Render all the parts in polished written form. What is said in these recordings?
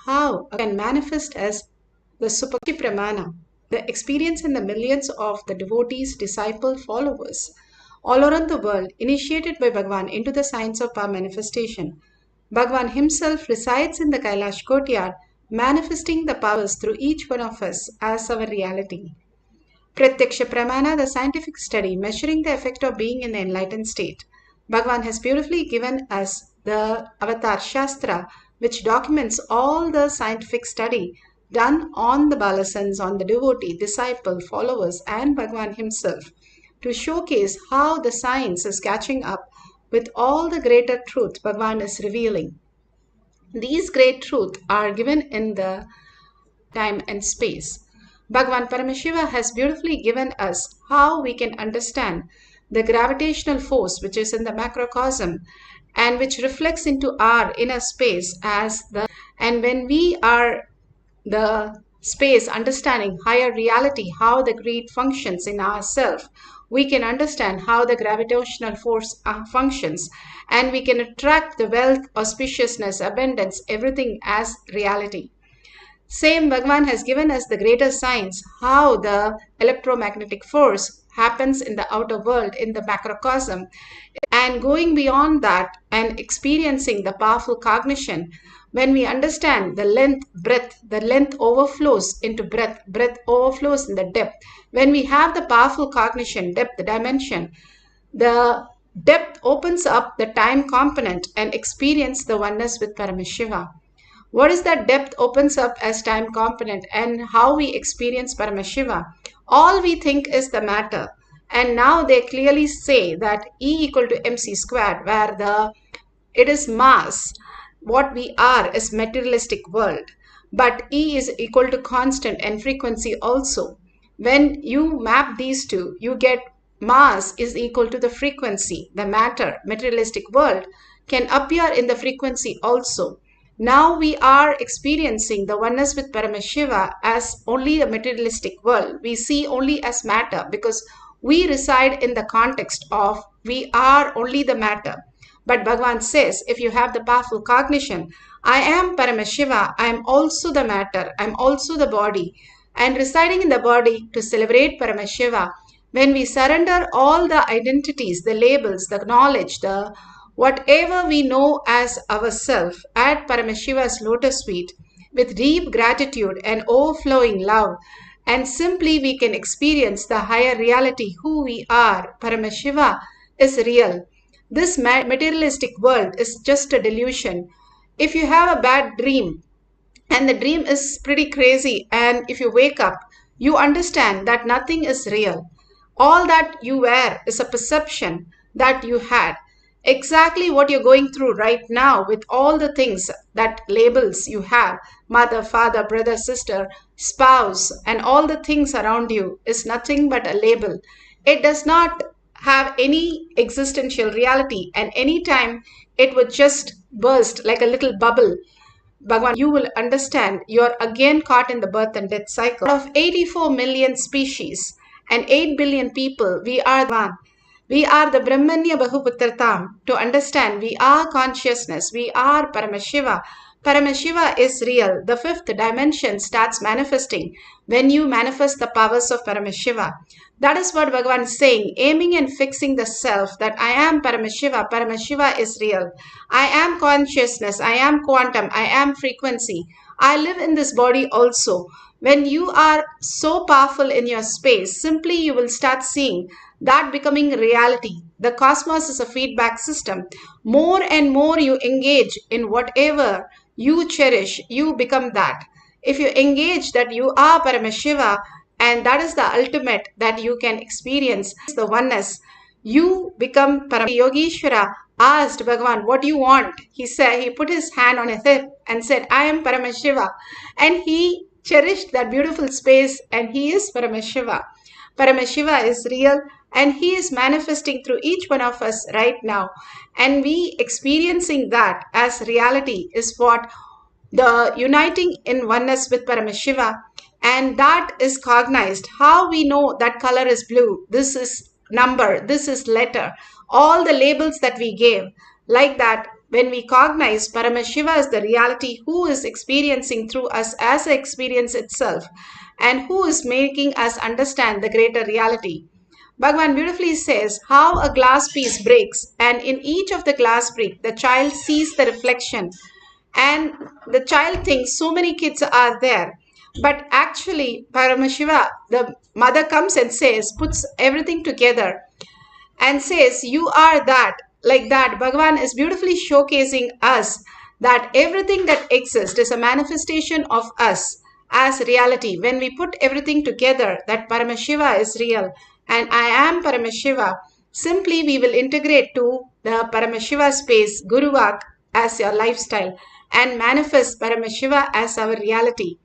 how it can manifest as the Supakshi Pramana, the experience in the millions of the devotees, disciple, followers all around the world, initiated by Bhagavan into the science of power manifestation. Bhagavan himself resides in the Kailash courtyard, manifesting the powers through each one of us as our reality. Pratyaksha Pramana, the scientific study measuring the effect of being in the enlightened state. Bhagavan has beautifully given us the Avatar Shastra, which documents all the scientific study done on the Balasans, on the devotee, disciple, followers, and Bhagavan himself, to showcase how the science is catching up with all the greater truth Bhagavan is revealing. These great truths are given in the time and space. Bhagavan Paramashiva has beautifully given us how we can understand the gravitational force which is in the macrocosm and which reflects into our inner space as the, and when we are the space understanding higher reality, how the greed functions in ourself, we can understand how the gravitational force functions, and we can attract the wealth, auspiciousness, abundance, everything as reality. Same Bhagavan has given us the greater science, how the electromagnetic force happens in the outer world, in the macrocosm, and going beyond that and experiencing the powerful cognition. When we understand the length, breadth, the length overflows into breadth, breadth overflows in the depth. When we have the powerful cognition, depth, the dimension, the depth opens up the time component and experience the oneness with Paramashiva. What is that depth opens up as time component and how we experience Paramashiva? All we think is the matter. And now they clearly say that E equal to mc squared, where it is mass. What we are is materialistic world. But E is equal to constant and frequency also. When you map these two, you get mass is equal to the frequency. The matter, materialistic world, can appear in the frequency also. Now we are experiencing the oneness with Paramashiva as only a materialistic world. We see only as matter because we reside in the context of we are only the matter. But Bhagavan says, if you have the powerful cognition, I am Paramashiva, I am also the matter, I am also the body, and residing in the body to celebrate Paramashiva. When we surrender all the identities, the labels, the knowledge, the whatever we know as ourself at Paramashiva's lotus feet with deep gratitude and overflowing love, and simply we can experience the higher reality who we are. Paramashiva is real. This materialistic world is just a delusion. If you have a bad dream and the dream is pretty crazy, and if you wake up, you understand that nothing is real. All that you were is a perception that you had. Exactly what you're going through right now with all the things that labels you have, mother, father, brother, sister, spouse, and all the things around you is nothing but a label. It does not have any existential reality, and anytime it would just burst like a little bubble. Bhagavan, you will understand you're again caught in the birth and death cycle. Out of 84 million species and 8 billion people, we are one. We are the Brahmanya Bahuputratam. To understand, we are consciousness. We are Paramashiva. Paramashiva is real. The fifth dimension starts manifesting when you manifest the powers of Paramashiva. That is what Bhagavan is saying, aiming and fixing the self, that I am Paramashiva. Paramashiva is real. I am consciousness. I am quantum. I am frequency. I live in this body also. When you are so powerful in your space, simply you will start seeing that becoming reality. The cosmos is a feedback system. More and more you engage in whatever you cherish, you become that. If you engage that you are Paramashiva, and that is the ultimate that you can experience, the oneness, you become Paramashiva. Yogeshwara asked Bhagavan, what do you want? He said, he put his hand on his hip and said, I am Paramashiva. And he cherished that beautiful space, and he is Paramashiva. Paramashiva is real, and he is manifesting through each one of us right now. And we experiencing that as reality is what the uniting in oneness with Paramashiva, and that is cognized. How we know that color is blue, this is number, this is letter, all the labels that we gave, like that when we cognize Paramashiva as the reality who is experiencing through us as the experience itself and who is making us understand the greater reality. Bhagavan beautifully says how a glass piece breaks, and in each of the glass break, the child sees the reflection, and the child thinks so many kids are there. But actually, Paramashiva, the mother comes and says, puts everything together and says, you are that. Like that, Bhagavan is beautifully showcasing us that everything that exists is a manifestation of us as reality. When we put everything together, that Paramashiva is real and I am Paramashiva, simply we will integrate to the Paramashiva space, Guruvak, as your lifestyle and manifest Paramashiva as our reality.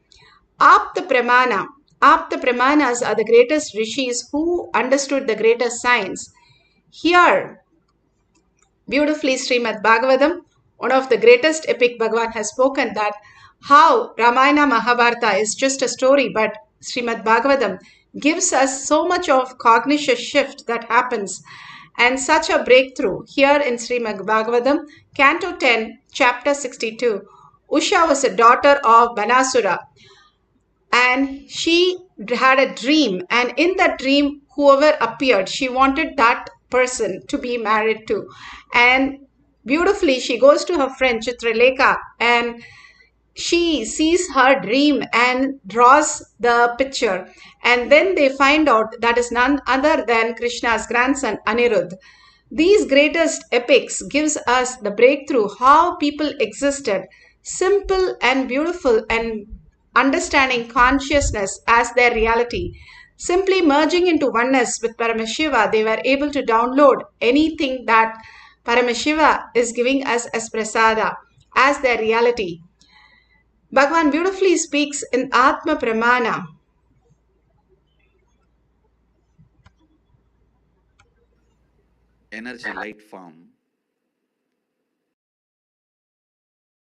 Apta Pramana. Apta Pramanas are the greatest rishis who understood the greatest science. Here, beautifully, Srimad Bhagavatam, one of the greatest epic Bhagavan has spoken that how Ramayana Mahabharata is just a story, but Srimad Bhagavatam gives us so much of cognition shift that happens and such a breakthrough. Here in Srimad Bhagavatam, Canto 10, Chapter 62, Usha was a daughter of Banasura, and she had a dream, and in that dream whoever appeared she wanted that person to be married to. And beautifully she goes to her friend Chitralekha and she sees her dream and draws the picture, and then they find out that is none other than Krishna's grandson Anirudh. These greatest epics gives us the breakthrough how people existed, simple and beautiful, and understanding consciousness as their reality. Simply merging into oneness with Paramashiva, they were able to download anything that Paramashiva is giving us as prasada, as their reality. Bhagavan beautifully speaks in Atma Pramana. Energy light form,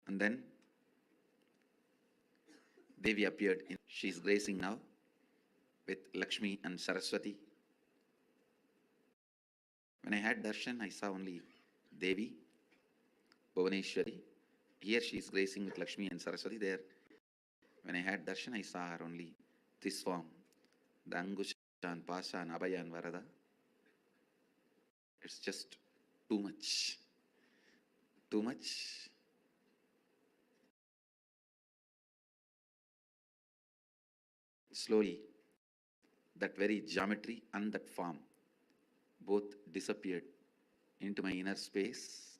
and then Devi appeared. She's gracing now with Lakshmi and Saraswati. When I had Darshan, I saw only Devi, Bhuvaneshwari. Here she is gracing with Lakshmi and Saraswati. There, when I had Darshan, I saw her only this form, the Angushan, Pashan, Abhayan, Varada. It's just too much. Too much. Slowly, that very geometry and that form both disappeared into my inner space.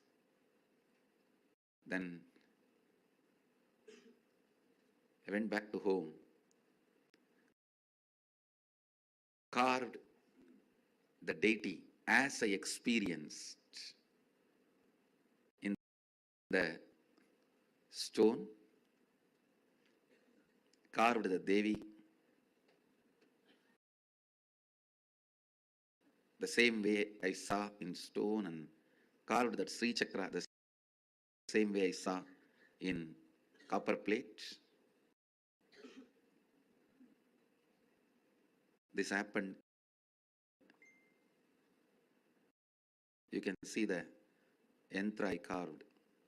Then I went back to home, carved the deity as I experienced in the stone, carved the Devi the same way I saw in stone, and carved that Sri Chakra the same way I saw in copper plate. This happened. You can see the yantra I carved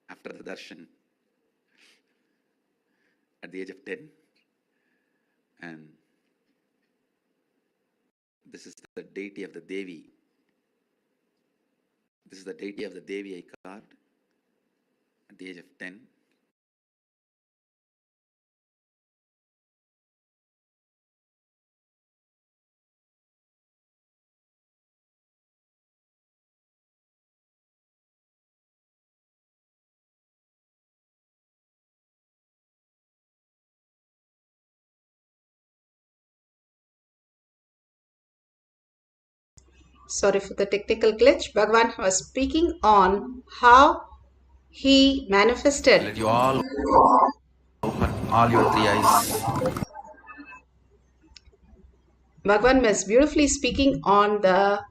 after the darshan at the age of 10. And this is the deity of the Devi. This is the deity of the Devi I carved at the age of 10. Sorry for the technical glitch. Bhagavan was speaking on how he manifested. Let you all open all your three eyes. Bhagavan was beautifully speaking on the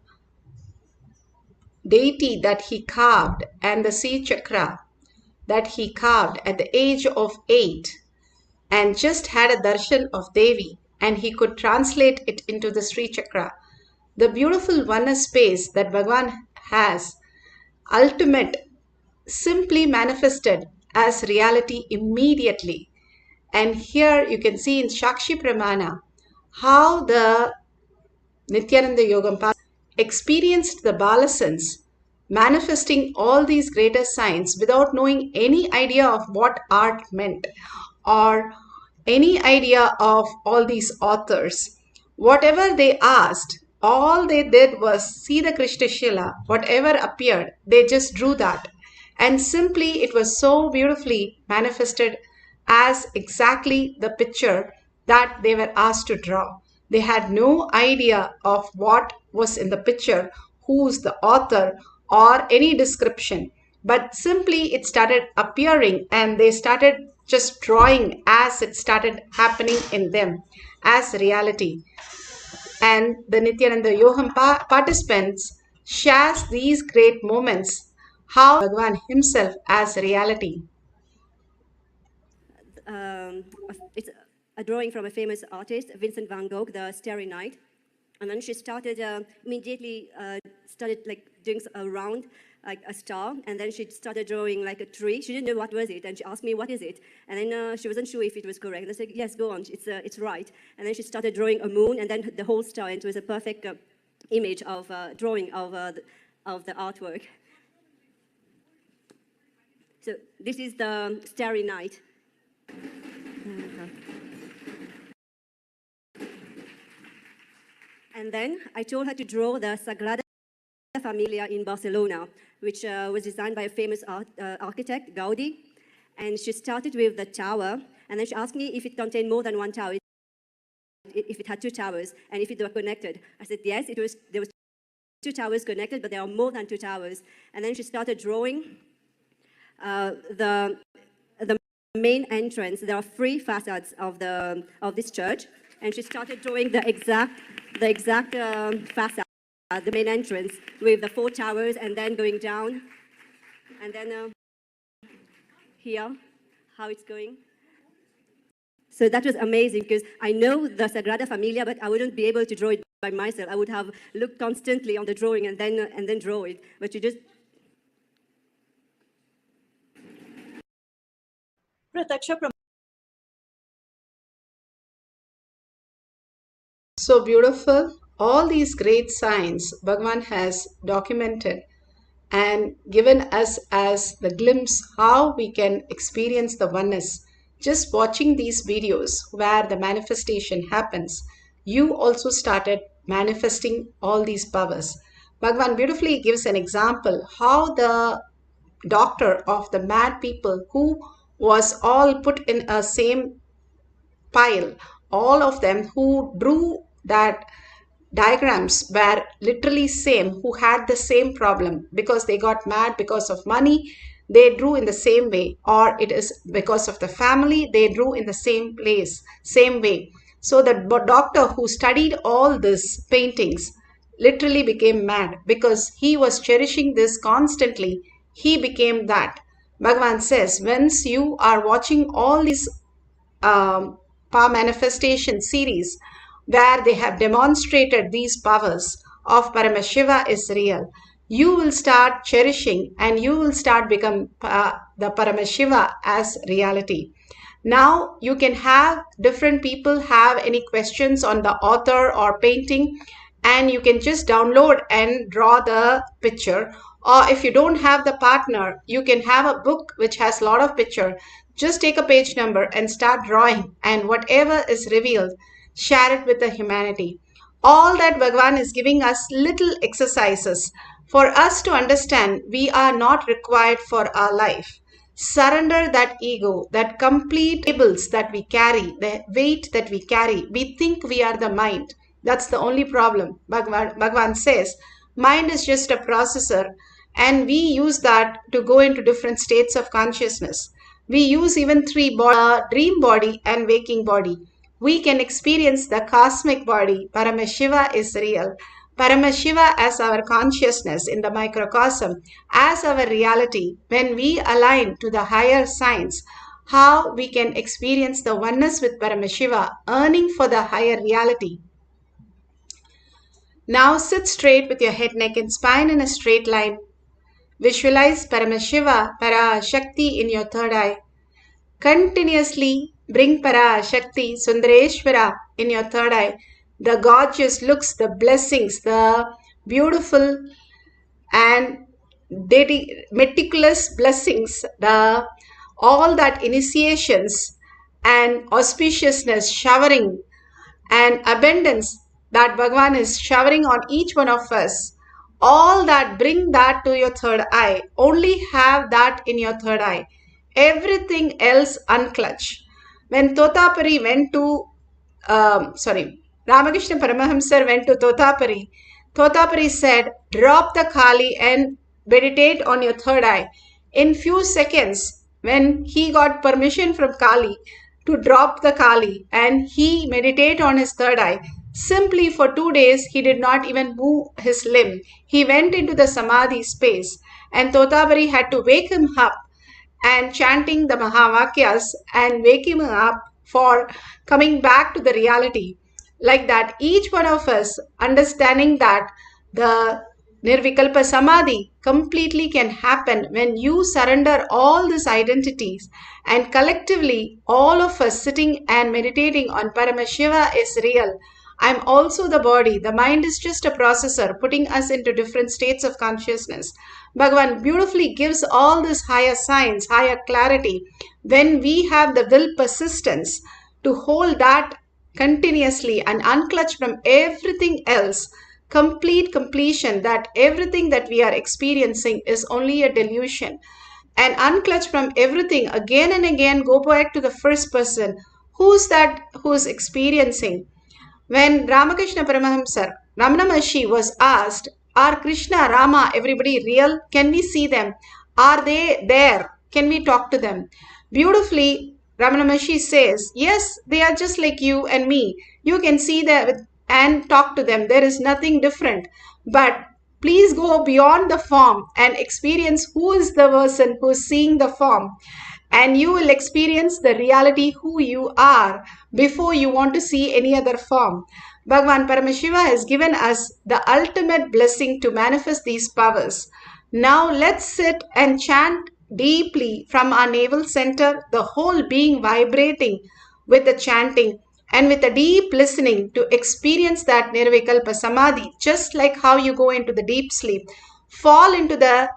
deity that he carved and the Sri Chakra that he carved at the age of 8 and just had a darshan of Devi, and he could translate it into the Sri Chakra. The beautiful oneness space that Bhagavan has, ultimate simply manifested as reality immediately. And here you can see in Shakshi Pramana how the Nithyananda Yogam experienced the Balasans manifesting all these greater signs without knowing any idea of what art meant or any idea of all these authors. Whatever they asked, all they did was see the Krishna Shila, whatever appeared, they just drew that. And simply it was so beautifully manifested as exactly the picture that they were asked to draw. They had no idea of what was in the picture, who's the author, or any description. But simply it started appearing and they started just drawing as it started happening in them as reality. And the Nithyananda Yoham participants shares these great moments, how Bhagwan himself as reality. It's a drawing from a famous artist, Vincent van Gogh, the Starry Night. And then she started immediately started like doing a round, like a star, and then she started drawing like a tree. She didn't know what was it, and she asked me, what is it? And then she wasn't sure if it was correct. And I said, yes, go on, it's right. And then she started drawing a moon, and then the whole star, and it was a perfect image of drawing of the artwork. So this is the Starry Night. And then I told her to draw the Sagrada Familia in Barcelona, which was designed by a famous architect, Gaudi. And she started with the tower, and then she asked me if it contained more than one tower, if it had two towers, and if it were connected. I said, yes, there was two towers connected, but there are more than two towers. And then she started drawing the main entrance. There are three facades of this church, and she started drawing the exact facade, the main entrance, with the four towers, and then going down, and then here, how it's going. So that was amazing, because I know the Sagrada Familia, but I wouldn't be able to draw it by myself. I would have looked constantly on the drawing and then draw it. But you just So beautiful. All these great signs Bhagwan has documented and given us as the glimpse how we can experience the oneness. Just watching these videos where the manifestation happens, you also started manifesting all these powers. Bhagwan beautifully gives an example how the doctor of the mad people who was all put in a same pile, all of them who drew that diagrams were literally same, who had the same problem because they got mad because of money, they drew in the same way, or it is because of the family, they drew in the same place, same way. So the doctor who studied all these paintings literally became mad because he was cherishing this constantly. He became that. Bhagavan says, once you are watching all these power manifestation series where they have demonstrated these powers of Paramashiva is real, you will start cherishing and you will start become the Paramashiva as reality. Now you can have different people have any questions on the author or painting, and you can just download and draw the picture. Or if you don't have the partner, you can have a book which has a lot of picture. Just take a page number and start drawing, and whatever is revealed, share it with the humanity. All that Bhagavan is giving us little exercises for us to understand we are not required for our life. Surrender that ego, that complete labels that we carry, the weight that we carry. We think we are the mind. That's the only problem. Bhagavan says, mind is just a processor, and we use that to go into different states of consciousness. We use even three bodies, dream body and waking body. We can experience the cosmic body. Paramashiva is real. Paramashiva as our consciousness in the microcosm, as our reality. When we align to the higher science, how we can experience the oneness with Paramashiva, earning for the higher reality. Now sit straight with your head, neck and spine in a straight line. Visualize Paramashiva, Parashakti in your third eye. Continuously bring Parashakti, Sundareshwara in your third eye. The gorgeous looks, the blessings, the beautiful and meticulous blessings, all that initiations and auspiciousness showering and abundance that Bhagavan is showering on each one of us. All that, bring that to your third eye. Only have that in your third eye. Everything else unclutch. When Totapari went to, Ramakrishna Paramahamsar went to Totapari, Totapari said, drop the Kali and meditate on your third eye. In few seconds, when he got permission from Kali to drop the Kali and he meditate on his third eye, simply for 2 days he did not even move his limb. He went into the Samadhi space and Totapari had to wake him up and chanting the Mahavakyas and waking him up for coming back to the reality. Like that, each one of us understanding that the Nirvikalpa Samadhi completely can happen when you surrender all these identities, and collectively all of us sitting and meditating on Paramashiva is real. I'm also the body. The mind is just a processor putting us into different states of consciousness. Bhagavan beautifully gives all this higher science, higher clarity when we have the will persistence to hold that continuously and unclutch from everything else. Complete completion that everything that we are experiencing is only a delusion. And unclutch from everything again and again, go back to the first person. Who's that who's experiencing? When Ramakrishna Paramahamsar, Ramana Maharshi was asked, are Krishna, Rama, everybody real? Can we see them? Are they there? Can we talk to them? Beautifully, Ramana Maharshi says, yes, they are just like you and me. You can see them and talk to them. There is nothing different. But please go beyond the form and experience who is the person who is seeing the form. And you will experience the reality who you are before you want to see any other form. Bhagavan Paramashiva has given us the ultimate blessing to manifest these powers. Now let's sit and chant deeply from our navel center, the whole being vibrating with the chanting and with a deep listening to experience that Nirvikalpa Samadhi, just like how you go into the deep sleep. Fall into the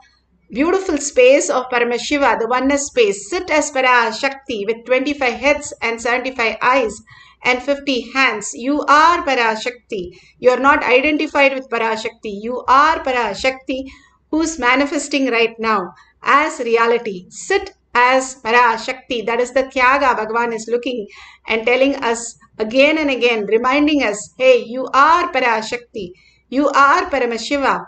beautiful space of Paramashiva, the oneness space. Sit as Parashakti with 25 heads and 75 eyes and 50 hands. You are Parashakti. You are not identified with Parashakti. You are Parashakti who's manifesting right now as reality. Sit as Parashakti. That is the Tyaga Bhagavan is looking and telling us again and again, reminding us, hey, you are Parashakti. You are Paramashiva.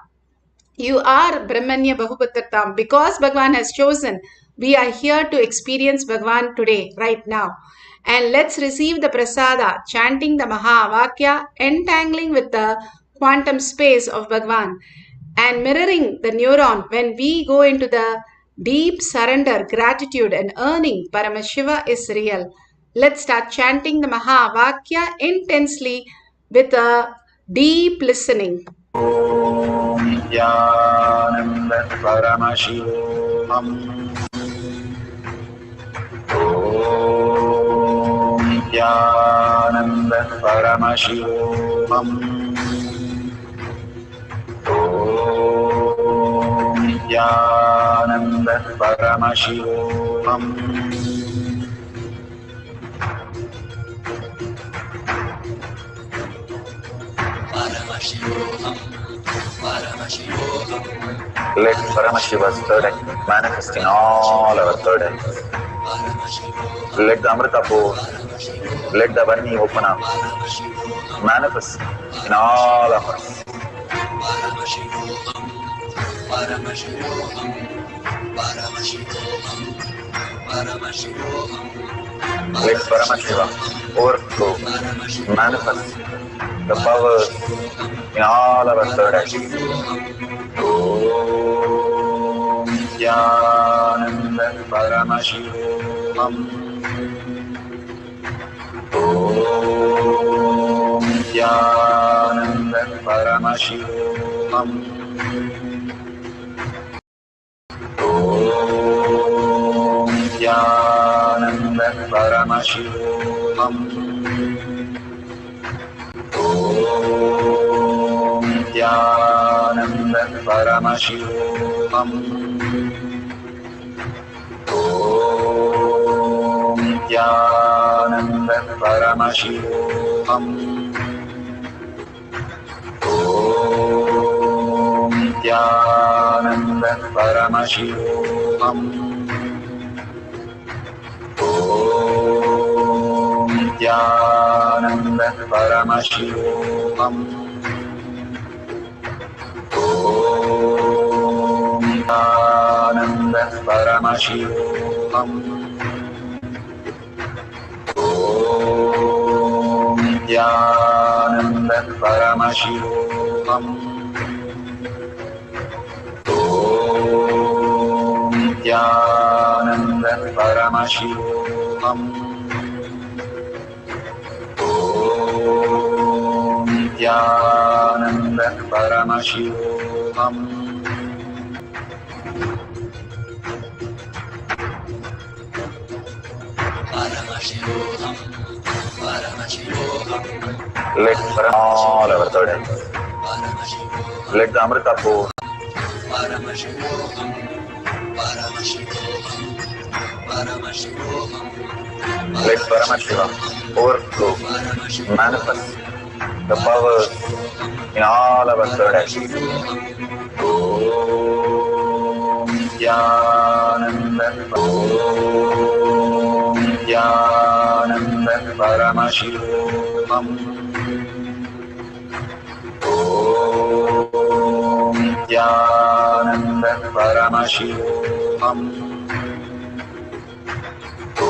You are Brahmanya Bahupatratam. Because Bhagavan has chosen, we are here to experience Bhagavan today, right now. And let's receive the prasada, chanting the Mahavakya, entangling with the quantum space of Bhagavan and mirroring the neuron when we go into the deep surrender, gratitude and earning Paramashiva is real. Let's start chanting the Mahavakya intensely with a deep listening. Nithyananda Paramashivoham. Om Nithyananda Paramashivoham. Om Nithyananda Paramashivoham. Paramashivoham. Let Paramashiva's third eye manifest in all our third eyes. Let the Amrita pour, let the Varni open up, manifest in all of us. Let Paramashiva overflow, manifest the powers in all our third eyes. Om Nithyananda Paramashivoham. Om Nithyananda Paramashivoham. Paramashivoham. Om Nithyananda Paramashivam. Om Nithyananda Paramashivoham. Om Nithyananda Paramashivoham. Om Nithyananda Paramashivoham. Om Nithyananda Paramashivoham. Om Nithyananda Paramashivoham. Om Nithyananda Paramashivoham. Om Nithyananda Paramashivoham. Paramashivoham. Paramashivoham. Let burn all our burdens. Let the Amrita pour. Paramashivoham. Paramashivoham. Paramashivoham. Let Paramashiva overflow, manifest the powers in all our third eye. Om Nithyananda Paramashivoham. Om Nithyananda Paramashivoham. Om Nithyananda Paramashivoham. Om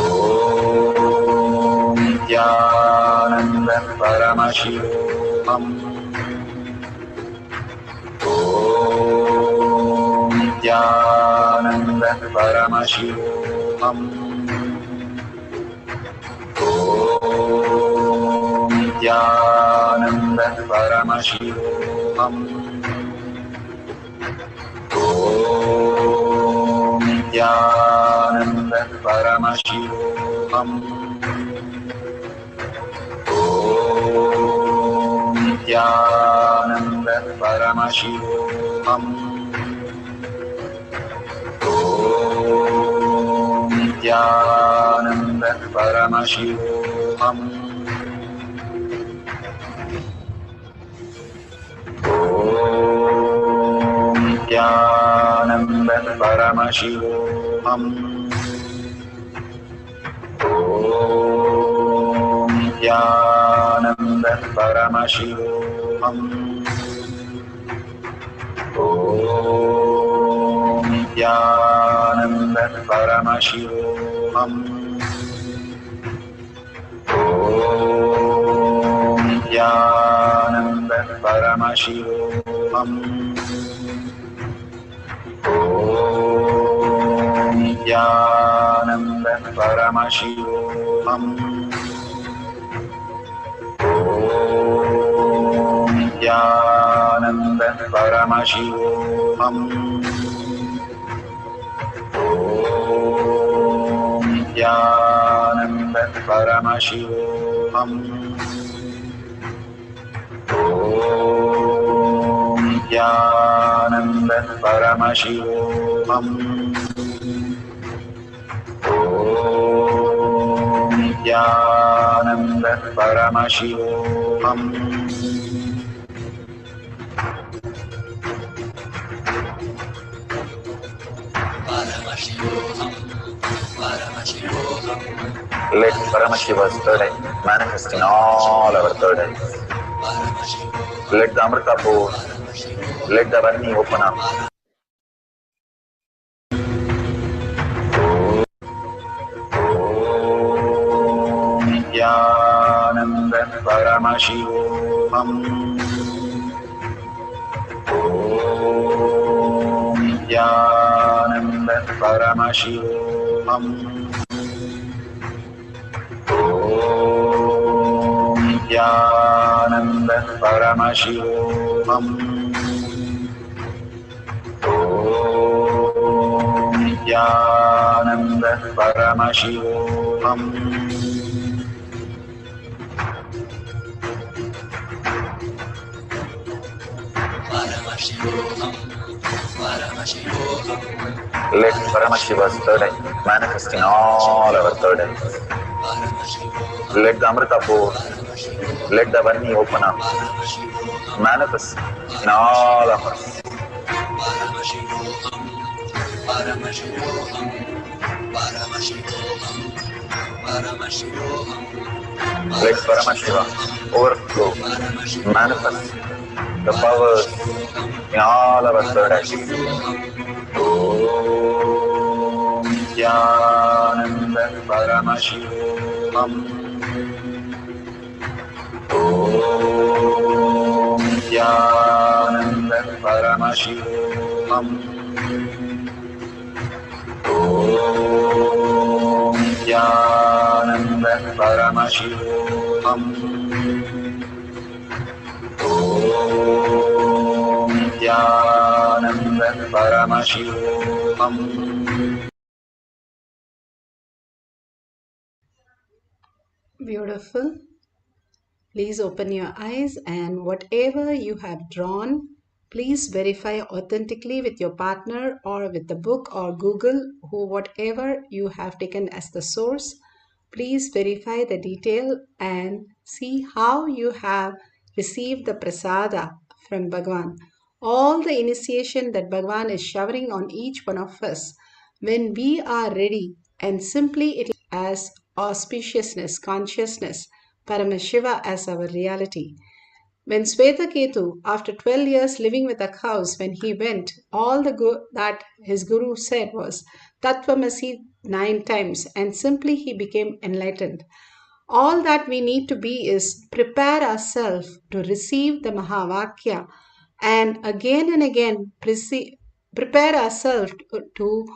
Nithyananda Paramashivoham. Om Nithyananda Paramashivoham. Om Nithyananda Paramashivoham. Om Nithyananda Paramashivoham. Om Nithyananda Paramashivoham. Om Nithyananda Paramashivoham. Om Nithyananda Paramashivoham. Om Nithyananda Paramashivoham. Om Nithyananda Paramashivoham. Om Nithyananda Paramashivoham. Om Nithyananda Paramashivoham. Om Nithyananda Paramashivoham. Om Nithyananda Paramashivoham. Om Nithyananda Paramashivoham. Paramashivoham. Paramashivoham. Let Paramashiva's third eye manifest in all our third eyes. Let the Amrita pour. Let the Varni open up. Om Nithyananda Paramashivoham. Om Nithyananda Paramashivoham. Om Nithyananda Paramashivoham. Om Nithyananda Paramashivoham. Let Paramashiva's third eye manifest in all our third eyes. Let the Amrita pour, let the Vanni open up, manifest in all of us. Let Paramashiva overflow, manifest the powers in all our third eyes. Om Nithyananda Paramashivam. Om Nithyananda Paramashivam. Om Nithyananda Paramashivoham. Om Nithyananda Paramashivoham. Beautiful. Please open your eyes, and whatever you have drawn, please verify authentically with your partner or with the book or Google, whatever you have taken as the source. Please verify the detail and see how you have received the prasada from Bhagavan. All the initiation that Bhagavan is showering on each one of us, when we are ready, and simply it as auspiciousness, consciousness, Paramashiva as our reality. When Swetaketu, after 12 years living with the cows, when he went, all that his guru said was Tattvamasi 9 times, and simply he became enlightened. All that we need to be is prepare ourselves to receive the Mahavakya, and again prepare ourselves to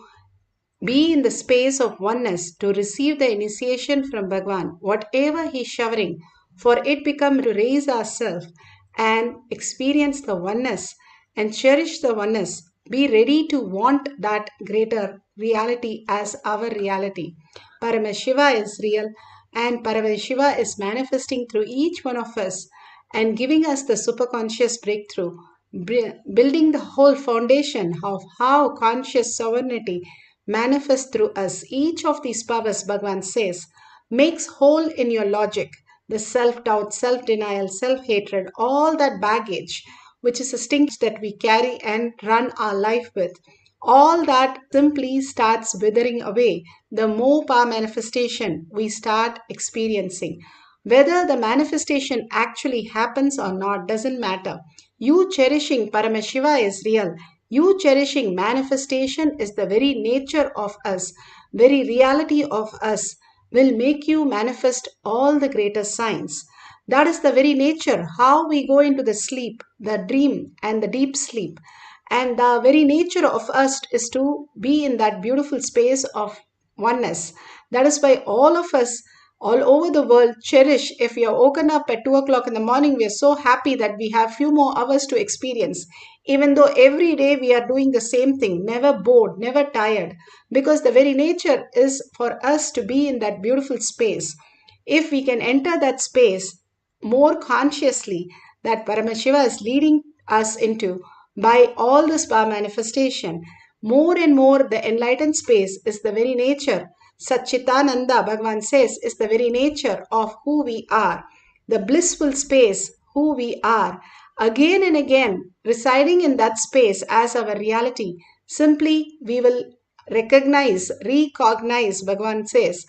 be in the space of oneness to receive the initiation from Bhagavan, whatever he is showering, for it become to raise ourselves and experience the oneness and cherish the oneness. Be ready to want that greater reality as our reality. Paramashiva is real, and Paramashiva is manifesting through each one of us and giving us the superconscious breakthrough, building the whole foundation of how conscious sovereignty manifest through us. Each of these powers, Bhagavan says, makes whole in your logic the self-doubt, self-denial, self-hatred, all that baggage, which is a stink that we carry and run our life with. All that simply starts withering away the more power manifestation we start experiencing. Whether the manifestation actually happens or not doesn't matter. You cherishing Paramashiva is real. You cherishing manifestation is the very nature of us, very reality of us will make you manifest all the greater signs. That is the very nature, how we go into the sleep, the dream and the deep sleep. And the very nature of us is to be in that beautiful space of oneness. That is why all of us all over the world cherish. If we are woken up at 2 o'clock in the morning, we are so happy that we have few more hours to experience, even though every day we are doing the same thing, never bored, never tired, because the very nature is for us to be in that beautiful space. If we can enter that space more consciously, that Paramashiva is leading us into by all this power manifestation, more and more the enlightened space is the very nature. Satchitananda, Bhagavan says, is the very nature of who we are. The blissful space, who we are. Again and again, residing in that space as our reality, simply we will recognize, Bhagavan says,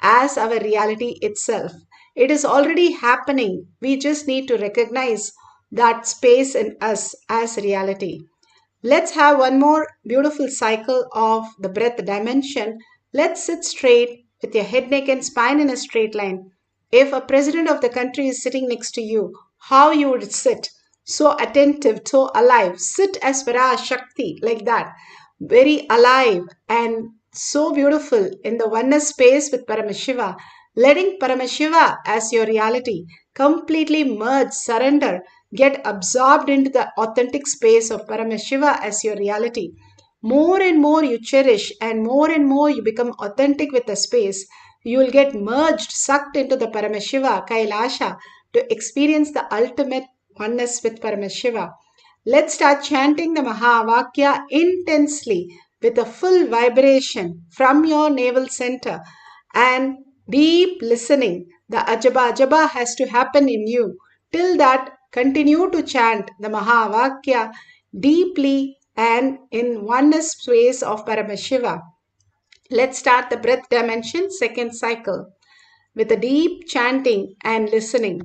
as our reality itself. It is already happening. We just need to recognize that space in us as reality. Let's have one more beautiful cycle of the breath dimension. Let's sit straight with your head, neck and spine in a straight line. If a president of the country is sitting next to you, how you would sit? So attentive, so alive. Sit as Vara Shakti, like that. Very alive and so beautiful in the oneness space with Paramashiva. Letting Paramashiva as your reality. Completely merge, surrender, get absorbed into the authentic space of Paramashiva as your reality. More and more you cherish and more you become authentic with the space, you will get merged, sucked into the Paramashiva, Kailasha, to experience the ultimate oneness with Paramashiva. Let's start chanting the Mahavakya intensely with a full vibration from your navel center and deep listening. The Ajaba Ajaba has to happen in you. Till that, continue to chant the Mahavakya deeply and in oneness space of Paramashiva. Let's start the breath dimension second cycle with a deep chanting and listening.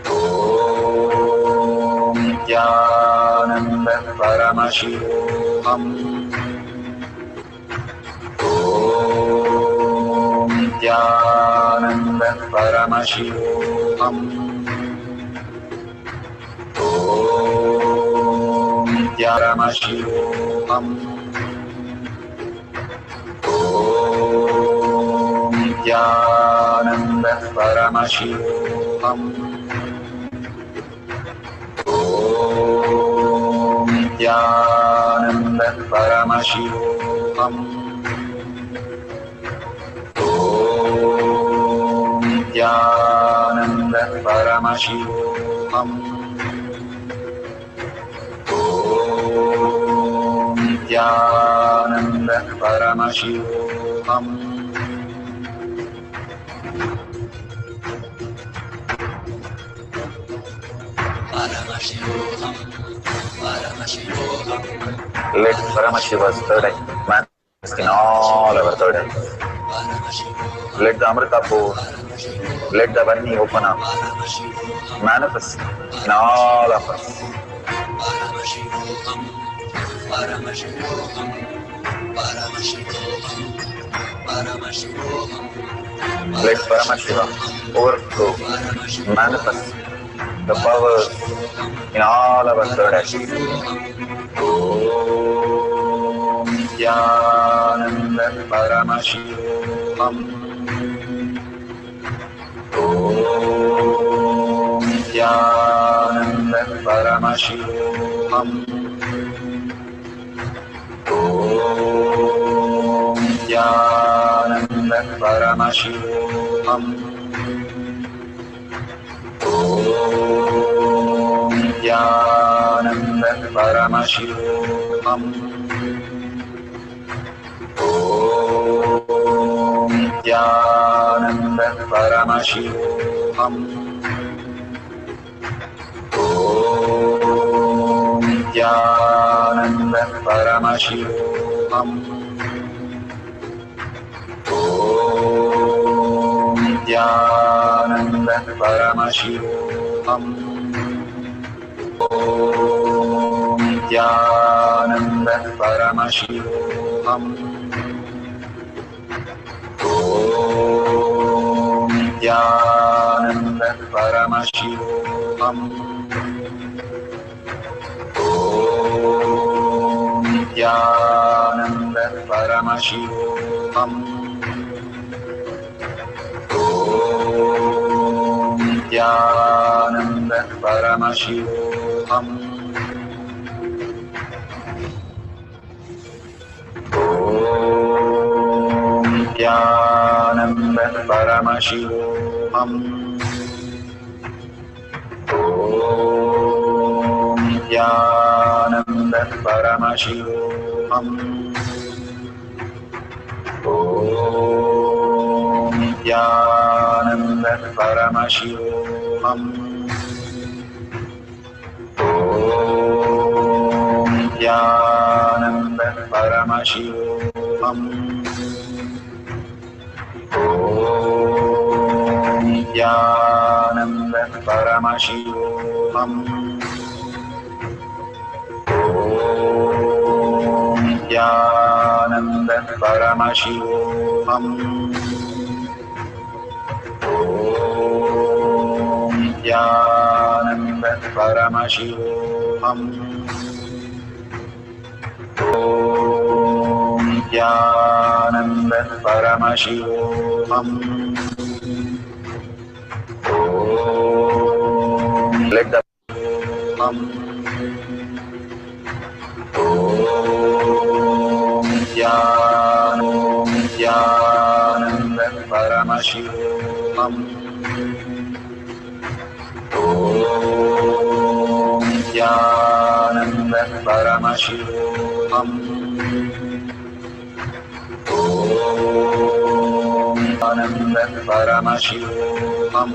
Om Nithyananda Paramashivoham. Om Nithyananda Paramashivoham. Om Nithyananda Om Nithyananda Paramashivoham. Om Nithyananda Paramashivoham. Om Nithyananda Paramashivoham. Om Nithyananda Paramashivoham. Let Paramashiva's third eye manifest in all our third eyes. Let the Amrita pour, let the Varni open up, manifest in all of us. Paramashivoham, Paramashivoham, Paramashivoham, Paramashivoham. Let Paramashiva overflow, manifest the powers in all our third eyes. Om Nithyananda Paramashivoham. Om Nithyananda Paramashivoham. Om Nithyananda Paramashivoham. Om Nithyananda Paramashivoham. Om Nithyananda Paramashivoham. Om Nithyananda Paramashivoham. Om Nithyananda Paramashivoham. Om Nithyananda Paramashivoham. Om Nithyananda Paramashivoham. Om Nithyananda Paramashivoham. Om Nithyananda Paramashivoham. Om Nithyananda Paramashivoham. Om Nithyananda Paramashivoham. Om Nithyananda Paramashivoham. Om Nithyananda Paramashivoham. Om Nithyananda Paramashivoham. Om Nithyananda Paramashivoham. Om Nithyananda Paramashivoham. Om Nithyananda Paramashivoham. Let the Om Nithyananda Paramashivoham. Om Nithyananda Paramashivoham. Nithyananda Paramashivoham.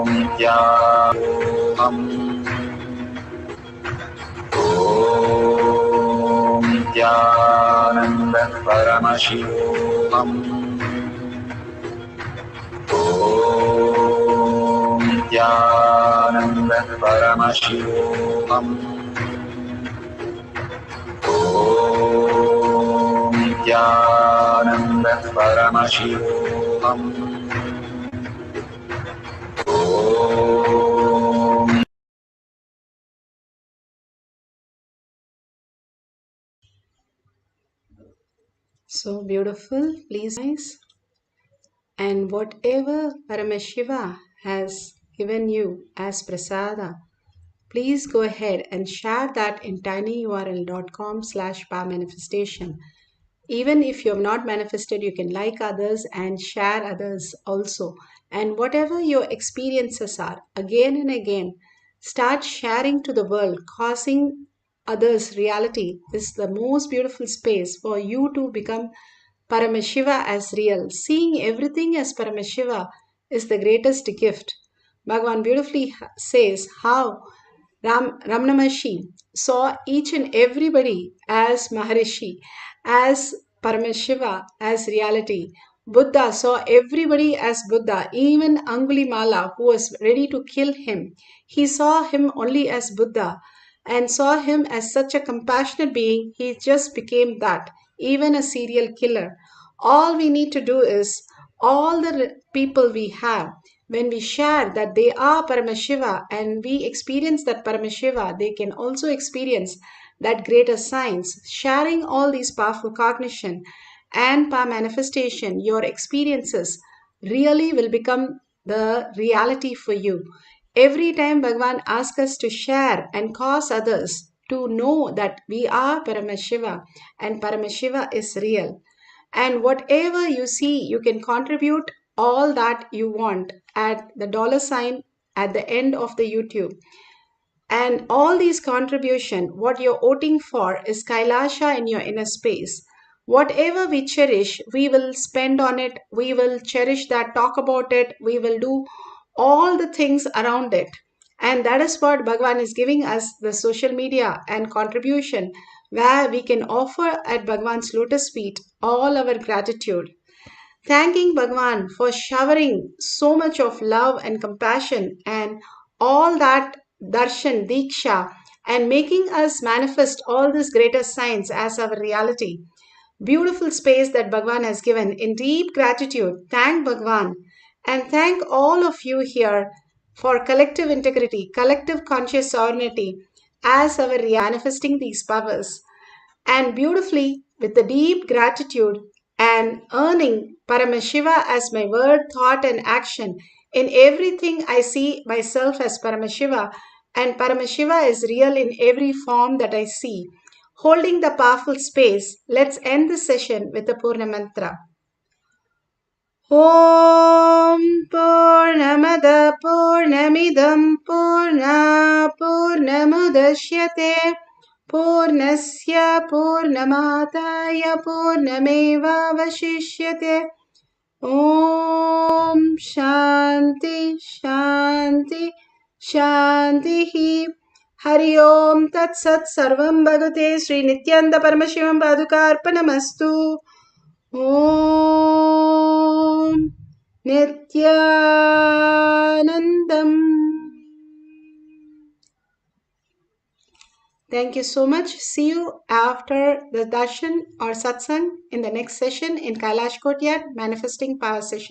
Nithyananda Nithyananda Paramashivoham. Nithyananda Paramashivoham. Nithyananda Paramashivoham. So beautiful, please guys. And whatever Paramashiva has given you as prasada, please go ahead and share that in tinyurl.com/powermanifestation. Even if you have not manifested, you can like others and share others also. And whatever your experiences are, again and again, start sharing to the world, causing others reality is the most beautiful space for you to become Paramashiva as real. Seeing everything as Paramashiva is the greatest gift. Bhagavan beautifully says how Ramana Maharshi saw each and everybody as Maharishi, as Paramashiva, as reality. Buddha saw everybody as Buddha, even Angulimala, who was ready to kill him. He saw him only as Buddha and saw him as such a compassionate being. He just became that, even a serial killer. All we need to do is all the people we have, when we share that they are Paramashiva and we experience that Paramashiva, they can also experience that greater science. Sharing all these powerful cognition and power manifestation, your experiences really will become the reality for you. Every time Bhagavan asks us to share and cause others to know that we are Paramashiva and Paramashiva is real. And whatever you see, you can contribute all that you want at the $ at the end of the YouTube. And all these contribution, what you're voting for is Kailasha in your inner space. Whatever we cherish, we will spend on it. We will cherish that, talk about it. We will do all the things around it. And that is what Bhagavan is giving us, the social media and contribution, where we can offer at Bhagavan's lotus feet all our gratitude. Thanking Bhagavan for showering so much of love and compassion and all that darshan, diksha, and making us manifest all these greater signs as our reality. Beautiful space that Bhagavan has given. In deep gratitude, thank Bhagavan and thank all of you here for collective integrity, collective conscious sovereignty as our manifesting these powers. And beautifully, with the deep gratitude and earning Paramashiva as my word, thought, and action. In everything, I see myself as Paramashiva, and Paramashiva is real in every form that I see. Holding the powerful space, let's end this session with the Purna Mantra. Om Purnamada Purnamidam Purna Purnamudashyate Purnasya Purnamataya Purnamevavashishyate. Om Shanti Shanti Shanti. Hari Om Tat Sat Sarvam Bhagate Sri Nithyananda Paramashivam Padukarpanamastu. Om Nithyanandam. Thank you so much. See you after the darshan or satsang in the next session in Kailash Courtyard Manifesting Power session.